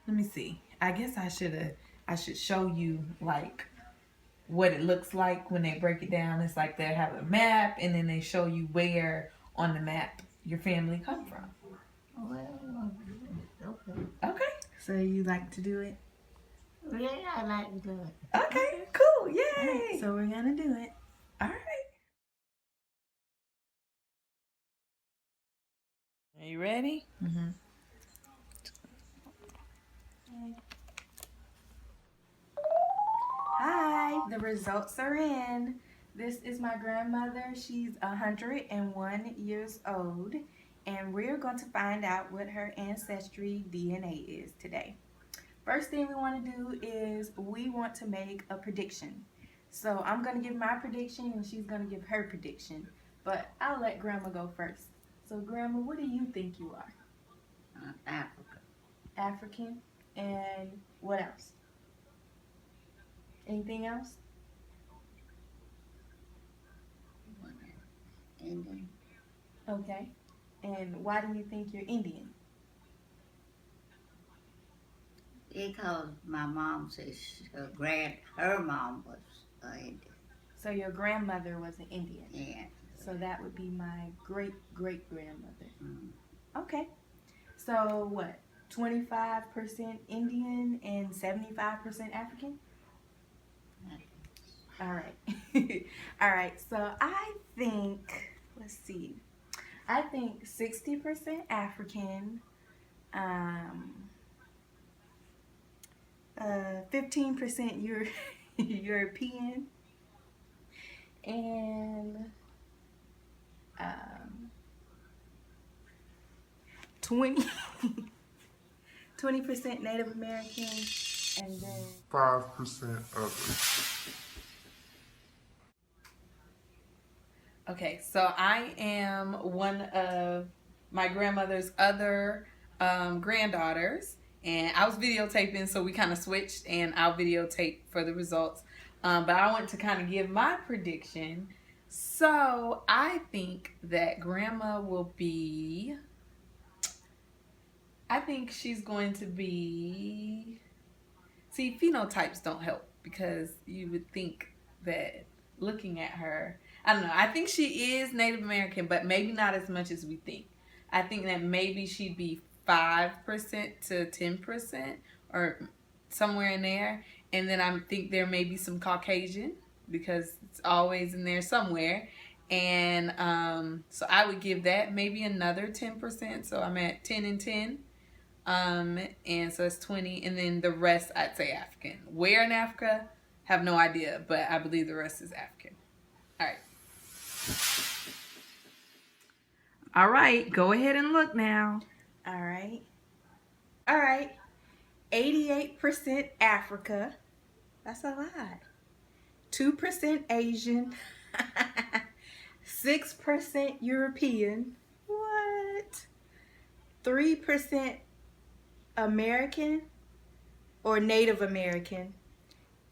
Let me see. I guess I should show you like what it looks like when they break it down. It's like they have a map and then they show you where on the map your family come from. Well, okay. Okay. So you like to do it? Yeah, I like to do it. Okay. Cool. All right, Yay. so we're gonna do it. All right. Are you ready? Mm-hmm. Hi, the results are in. This is my grandmother. She's 101 years old, and we're going to find out what her ancestry DNA is today. First thing we want to do is we want to make a prediction. So I'm going to give my prediction and she's going to give her prediction. But I'll let Grandma go first. So Grandma, what do you think you are? Africa. African? And what else? Anything else? Whatever. Indian. Okay. And why do you think you're Indian? Because my mom says her mom was Indian. So your grandmother was an Indian. Yeah. So that would be my great great grandmother. Mm. Okay. So what? 25% Indian and 75% African? All right. All right. So I think, let's see. I think 60% African, 15% European, and 20 20% Native American, and then 5% other. Okay, so I am one of my grandmother's other granddaughters, and I was videotaping, so we kind of switched, and I'll videotape for the results. But I want to kind of give my prediction. So I think that grandma will be, I think she's going to be, see, phenotypes don't help because you would think that looking at her, I don't know. I think she is Native American, but maybe not as much as we think. I think that maybe she'd be 5% to 10% or somewhere in there. And then I think there may be some Caucasian because it's always in there somewhere. And so I would give that maybe another 10%. So I'm at 10 and 10. And so it's 20. And then the rest, I'd say African. Where in Africa? Have no idea, but I believe the rest is African. All right. All right, go ahead and look now. all right. All right. 88% Africa. That's a lot. 2% Asian. 6% European. What? 3% American or Native American.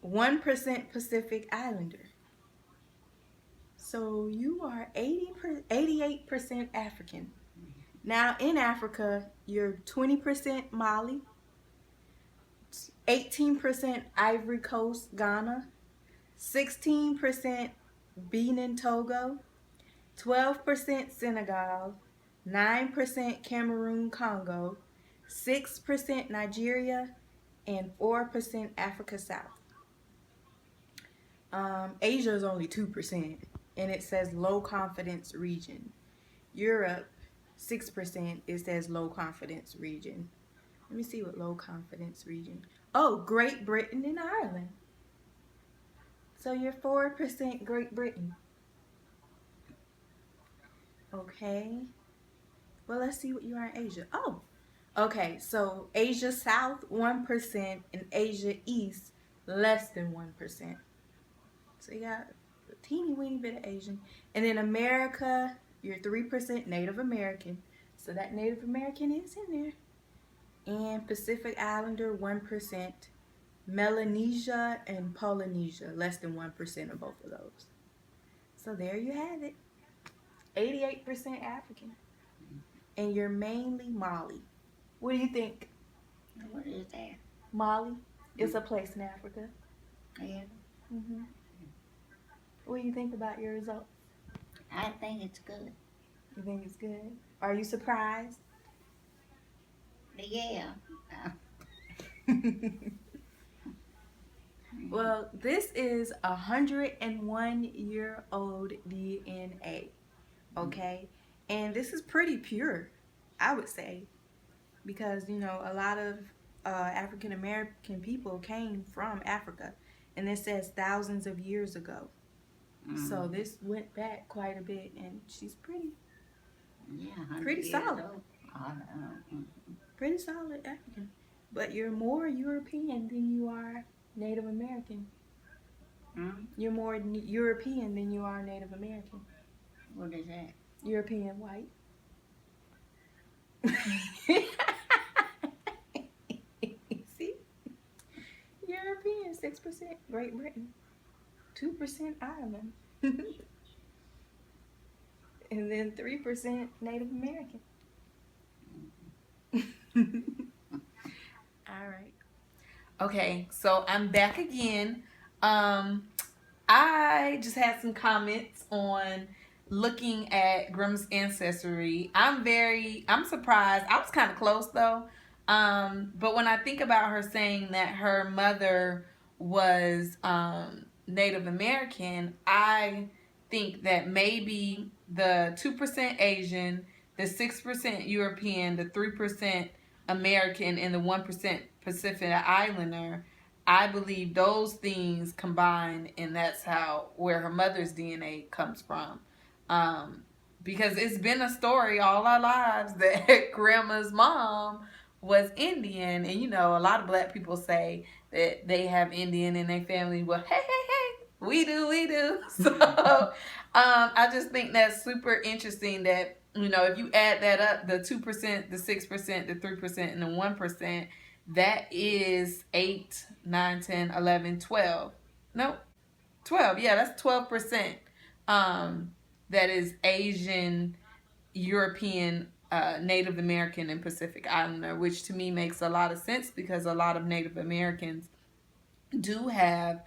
1% Pacific Islander. So you are 88% African. Now in Africa, you're 20% Mali, 18% Ivory Coast, Ghana, 16% Benin, Togo, 12% Senegal, 9% Cameroon, Congo, 6% Nigeria, and 4% Africa South. Asia is only 2%, and it says low confidence region. Europe, 6%, it says low confidence region. Let me see what low confidence region. Oh, Great Britain and Ireland. So you're 4% Great Britain. Okay. Well, let's see what you are in Asia. Oh, okay. So Asia South, 1%, and Asia East, less than 1%. So you got a teeny weeny bit of Asian. And then America, you're 3% Native American. So that Native American is in there. And Pacific Islander, 1%. Melanesia and Polynesia, less than 1% of both of those. So there you have it. 88% African. And you're mainly Mali. What do you think? What is that? Mali. It's a place in Africa. Yeah, Hmm. What do you think about your results? I think it's good. You think it's good? Are you surprised? Yeah. Well, this is 101-year-old DNA, okay? And this is pretty pure, I would say, because, you know, a lot of African American people came from Africa, and it says thousands of years ago. So this went back quite a bit, and she's pretty Yeah, 100 Pretty years solid. old. pretty solid African. But you're more European than you are Native American. You're more European than you are Native American. What is that? European white. See? European, 6% Great Britain, 2% Ireland, and then 3% Native American. All right. Okay, so I'm back again. I just had some comments on looking at Grimm's ancestry. I'm surprised. I was kind of close though. But when I think about her saying that her mother was Native American, I think that maybe the 2% Asian, the 6% European, the 3% American, and the 1% Pacific Islander, I believe those things combine, and that's where her mother's DNA comes from. Because it's been a story all our lives that grandma's mom was Indian, and you know, a lot of black people say that they have Indian in their family. Well, hey, we do. So, I just think that's super interesting that, you know, if you add that up, the 2%, the 6%, the 3%, and the 1%, that is 8, 9, 10, 11, 12. Nope. 12. Yeah, that's 12%. That is Asian, European, Native American, and Pacific Islander, which to me makes a lot of sense because a lot of Native Americans do have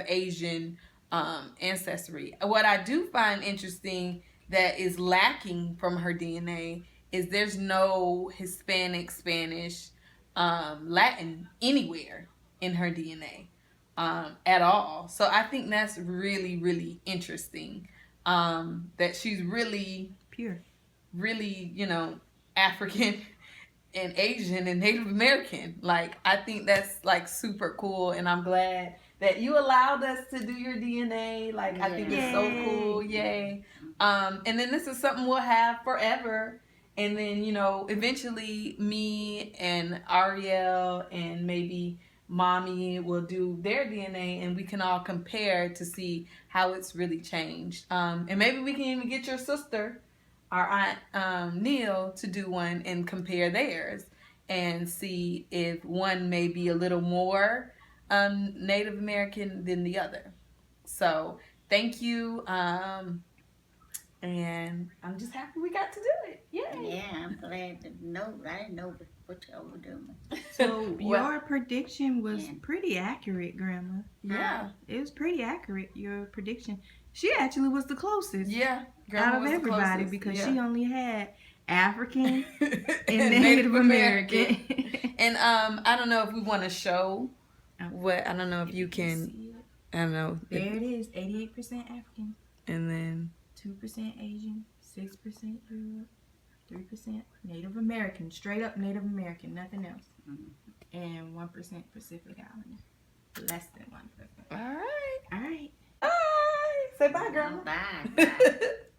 Asian ancestry. What I do find interesting that is lacking from her DNA is there's no Hispanic, Spanish, Latin anywhere in her DNA at all. So I think that's really, really interesting. That she's really, Pure. really, you know, African and Asian and Native American. Like, I think that's like super cool, and I'm glad that you allowed us to do your DNA. Like, I think it's so cool. Yay. And then this is something we'll have forever. And then, you know, eventually me and Ariel and maybe mommy will do their DNA, and we can all compare to see how it's really changed. And maybe we can even get your sister, our aunt Neil, to do one and compare theirs and see if one may be a little more Native American than the other. So thank you, and I'm just happy we got to do it. Yay! Yeah, I'm glad to know. I didn't know what y'all were doing. So Well, your prediction was Yeah. pretty accurate, Grandma. yeah, It was pretty accurate, your prediction. She actually was the closest yeah. out of was the everybody closest. because Yeah. she only had African and and Native American. And I don't know if we want to show Oh. what, I don't know if you can, See it? I don't know. There it is, 88% African, And then 2% Asian, 6% Europe, 3% Native American, straight up Native American, nothing else. And 1% Pacific Islander. Less than 1%. all right. All right. Bye. Say bye, girl. Bye.